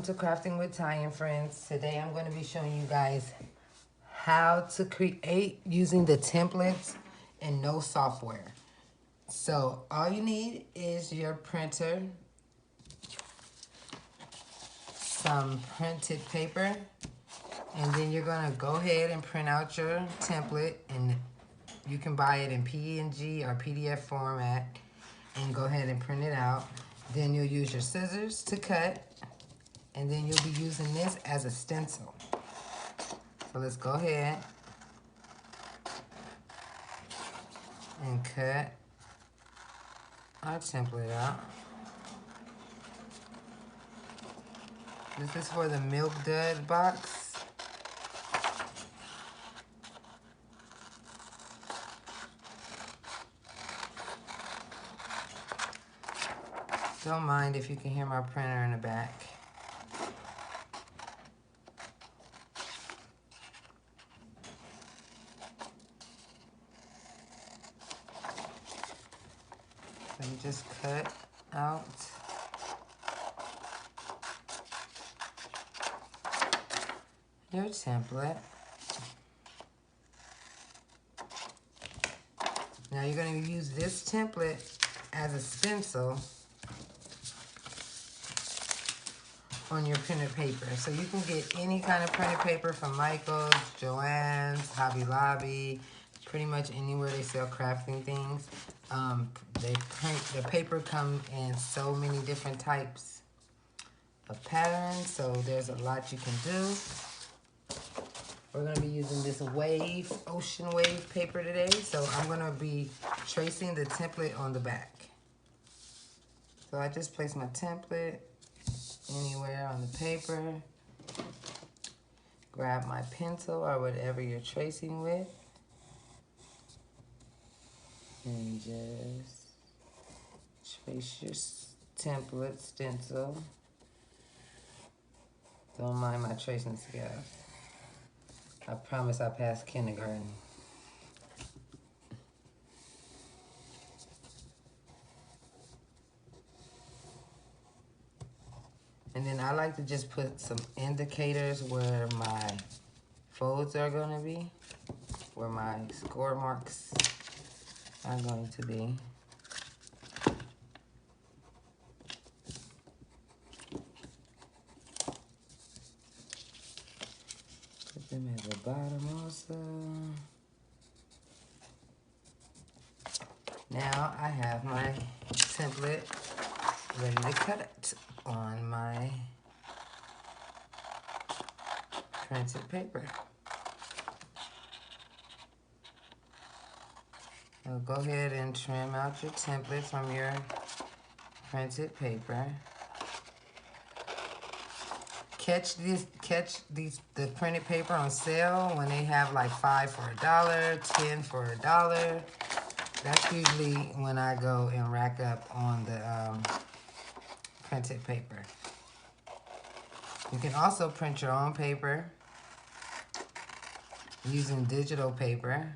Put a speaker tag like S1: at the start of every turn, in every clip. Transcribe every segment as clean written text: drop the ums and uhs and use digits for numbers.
S1: to Crafting with Ty and Friends. Today I'm going to be showing you guys how to create using the templates and no software. So all you need is your printer, some printed paper, and then you're going to go ahead and print out your template, and you can buy it in PNG or PDF format and go ahead and print it out. Then you'll use your scissors to cut, and then you'll be using this as a stencil. So let's go ahead and cut our template out. This is for the Milk Dud box. Don't mind if you can hear my printer in the back. So you just cut out your template. Now you're going to use this template as a stencil on your printed paper. So you can get any kind of printed paper from Michael's, Joann's, Hobby Lobby, pretty much anywhere they sell crafting things. The paper come in so many different types of patterns, so there's a lot you can do. We're going to be using this ocean wave paper today, so I'm going to be tracing the template on the back. So I just place my template anywhere on the paper. Grab my pencil or whatever you're tracing with, and just trace your template stencil. Don't mind my tracing skills. I promise I passed kindergarten. And then I like to just put some indicators where my folds are going to be, where my score marks are going to be. Put them at the bottom also. Now I have my template ready to cut on my printed paper. Now go ahead and trim out your template from your printed paper. Catch the printed paper on sale when they have like 5 for $1, 10 for $1. That's usually when I go and rack up on the printed paper. You can also print your own paper using digital paper.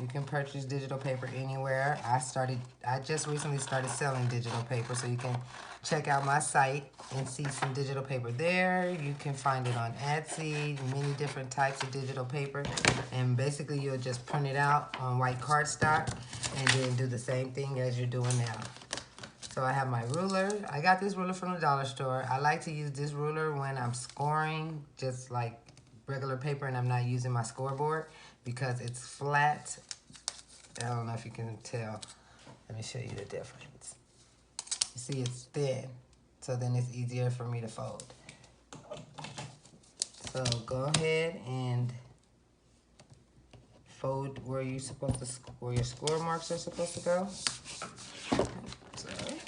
S1: You can purchase digital paper anywhere. I just recently started selling digital paper, so you can check out my site and see some digital paper there. You can find it on Etsy, many different types of digital paper. And basically you'll just print it out on white cardstock and then do the same thing as you're doing now. So I have my ruler. I got this ruler from the dollar store. I like to use this ruler when I'm scoring, just like regular paper, and I'm not using my scoreboard because it's flat. I don't know if you can tell. Let me show you the difference. You see it's thin, so then it's easier for me to fold. So go ahead and fold where you're supposed to, where your score marks are supposed to go. Sorry.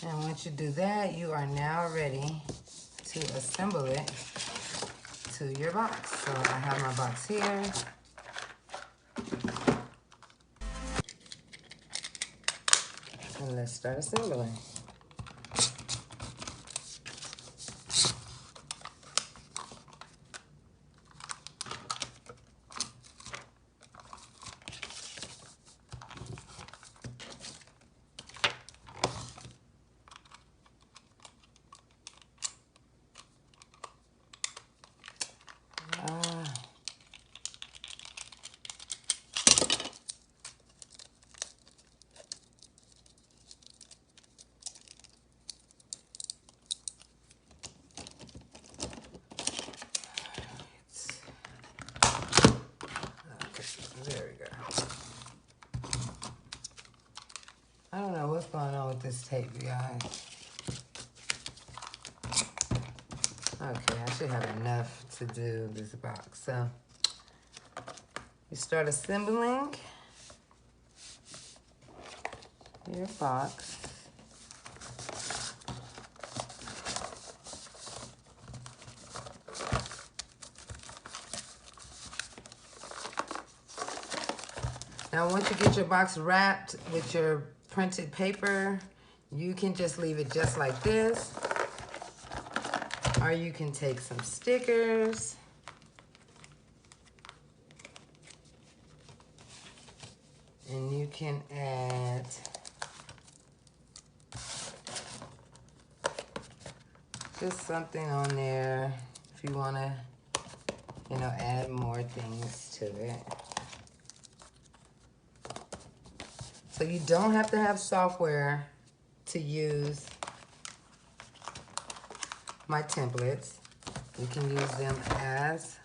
S1: And once you do that, you are now ready to assemble it to your box. So I have my box here. And let's start assembling. There we go. I don't know what's going on with this tape, you guys. Okay, I should have enough to do this box. So you start assembling your box. Now, once you get your box wrapped with your printed paper, you can just leave it just like this. Or you can take some stickers. And you can add just something on there if you want to, you know, add more things to it. So you don't have to have software to use my templates. You can use them as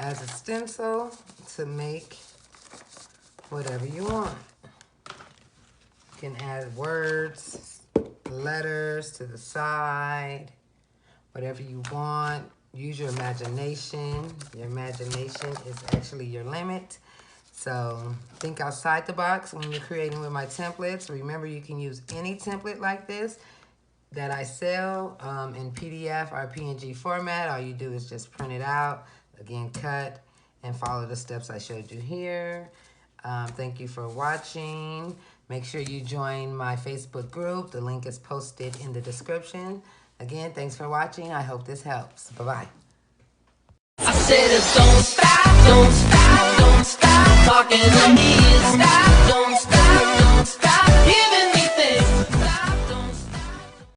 S1: a stencil to make whatever you want. You can add words, letters to the side, whatever you want. Use your imagination. Your imagination is actually your limit. So think outside the box when you're creating with my templates. Remember, you can use any template like this that I sell in PDF or PNG format. All you do is just print it out, again, cut, and follow the steps I showed you here. Thank you for watching. Make sure you join my Facebook group. The link is posted in the description. Again, thanks for watching. I hope this helps. Bye-bye.
S2: I said, don't stop, don't stop, don't stop talking to me. Stop.